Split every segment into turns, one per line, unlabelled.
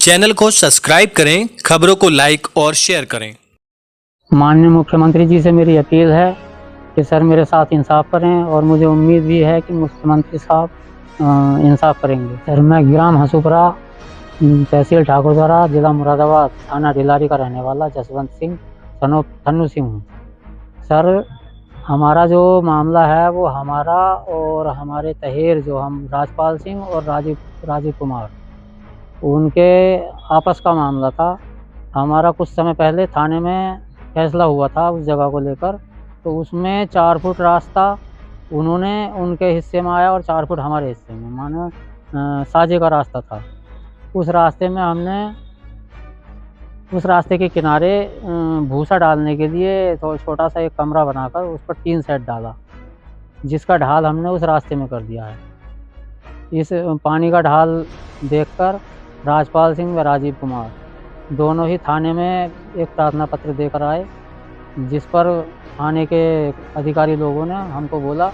Channel को subscribe करें, खबरों को लाइक और शेयर करें।
माननीय मुख्यमंत्री जी से मेरी अपील है कि सर मेरे साथ इंसाफ करें और मुझे उम्मीद भी है कि मुख्यमंत्री साहब इंसाफ करेंगे। सर मैं ग्राम हसूपुरा, तहसील ठाकुरद्वारा, जिला मुरादाबाद, थाना डिलारी का रहने वाला जसवंत सिंह थन्नू सिंह हूँ। सर हमारा जो मामला है वो हमारा और हमारे तहेर जो हम राजपाल सिंह और राजीव कुमार उनके आपस का मामला था। हमारा कुछ समय पहले थाने में फैसला हुआ था उस जगह को लेकर, तो उसमें 4 फुट रास्ता उन्होंने उनके हिस्से में आया और 4 फुट हमारे हिस्से में, मानो साझे का रास्ता था। उस रास्ते में हमने उस रास्ते के किनारे भूसा डालने के लिए तो छोटा सा एक कमरा बनाकर उस पर 3 सेट डाला, जिसका ढाल हमने उस रास्ते में कर दिया है। इस पानी का ढाल देखकर राजपाल सिंह व राजीव कुमार दोनों ही थाने में एक प्रार्थना पत्र देकर आए, जिस पर थाने के अधिकारी लोगों ने हमको बोला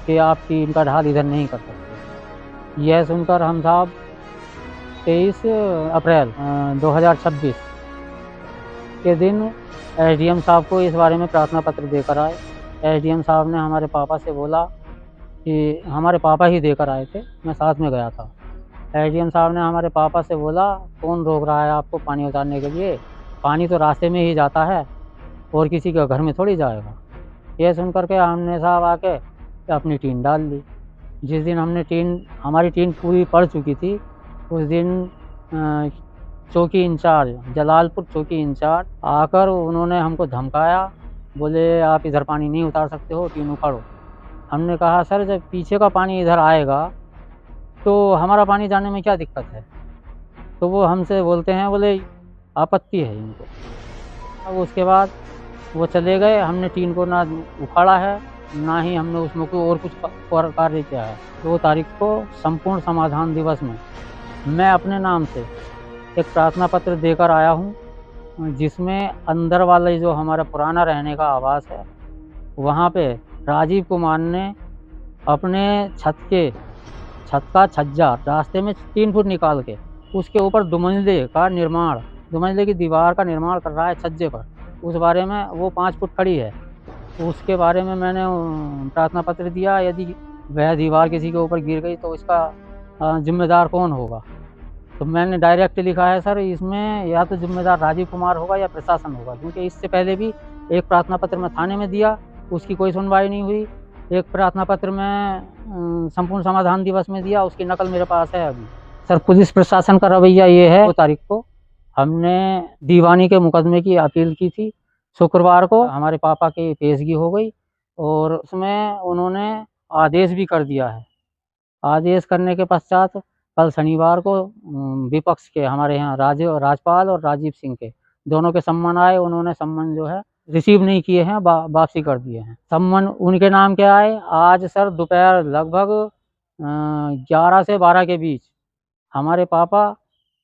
कि आप टीन का ढाल इधर नहीं कर सकते। यह सुनकर हम साहब 23 अप्रैल 2026 के दिन एसडीएम साहब को इस बारे में प्रार्थना पत्र देकर आए। एसडीएम साहब ने हमारे पापा से बोला कि हमारे पापा ही देकर आए थे, मैं साथ में गया था। एसडीएम साहब ने हमारे पापा से बोला, कौन रोक रहा है आपको पानी उतारने के लिए? पानी तो रास्ते में ही जाता है और किसी के घर में थोड़ी जाएगा। ये सुन कर के हमने साहब आके अपनी टीन डाल ली। जिस दिन हमारी टीन पूरी पड़ चुकी थी, उस दिन चौकी इंचार्ज, जलालपुर चौकी इंचार्ज आकर उन्होंने हमको धमकाया, बोले आप इधर पानी नहीं उतार सकते हो, टीन उखाड़ो। हमने कहा सर जब पीछे का पानी इधर आएगा तो हमारा पानी जाने में क्या दिक्कत है? तो वो हमसे बोलते हैं, बोले आपत्ति है इनको। अब उसके बाद वो चले गए। हमने टीन को ना उखाड़ा है, ना ही हमने उसमें कोई और कुछ कार्य किया है। 2 तारीख को संपूर्ण समाधान दिवस में मैं अपने नाम से एक प्रार्थना पत्र देकर आया हूँ, जिसमें अंदर वाले जो हमारा पुराना रहने का आवास है, वहाँ पे राजीव कुमार ने अपने छत का छज्जा रास्ते में 3 फुट निकाल के उसके ऊपर दुमंजले की दीवार का निर्माण कर रहा है छज्जे पर। उस बारे में वो 5 फुट खड़ी है, उसके बारे में मैंने प्रार्थना पत्र दिया। यदि वह दीवार किसी के ऊपर गिर गई तो इसका जिम्मेदार कौन होगा? तो मैंने डायरेक्ट लिखा है सर, इसमें या तो जिम्मेदार राजीव कुमार होगा या प्रशासन होगा, क्योंकि इससे पहले भी एक प्रार्थना पत्र मैं थाने में दिया, उसकी कोई सुनवाई नहीं हुई। एक प्रार्थना पत्र में संपूर्ण समाधान दिवस में दिया, उसकी नकल मेरे पास है अभी। सर पुलिस प्रशासन का रवैया ये है, 2 तारीख को हमने दीवानी के मुकदमे की अपील की थी। शुक्रवार को हमारे पापा की पेशगी हो गई और उसमें उन्होंने आदेश भी कर दिया है। आदेश करने के पश्चात कल शनिवार को विपक्ष के हमारे यहाँ राजपाल और राजीव सिंह के दोनों के सम्मन आए। उन्होंने सम्मन जो है रिसीव नहीं किए हैं, वापसी कर दिए हैं। सम्मन उनके नाम के आए। आज सर दोपहर लगभग 11 से 12 के बीच हमारे पापा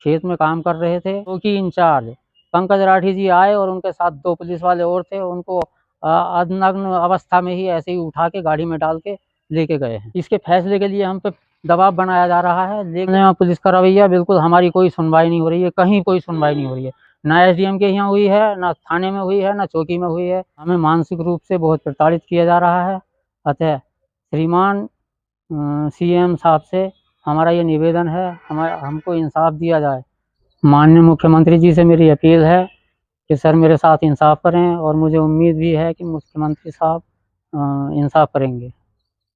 खेत में काम कर रहे थे। चौकी इंचार्ज पंकज राठी जी आए और उनके साथ 2 पुलिस वाले और थे। उनको अनग्न अवस्था में ही ऐसे ही उठा के गाड़ी में डाल के लेके गए हैं। इसके फैसले के लिए हम पे दबाव बनाया जा रहा है, लेकिन पुलिस का रवैया बिल्कुल, हमारी कोई सुनवाई नहीं हो रही है, कहीं कोई सुनवाई नहीं हो रही है। ना एसडीएम के यहाँ हुई है, ना थाने में हुई है, ना चौकी में हुई है। हमें मानसिक रूप से बहुत प्रताड़ित किया जा रहा है। अतः श्रीमान सीएम साहब से हमारा ये निवेदन है, हमको इंसाफ दिया जाए। माननीय मुख्यमंत्री जी से मेरी अपील है कि सर मेरे साथ इंसाफ करें और मुझे उम्मीद भी है कि मुख्यमंत्री साहब इंसाफ करेंगे।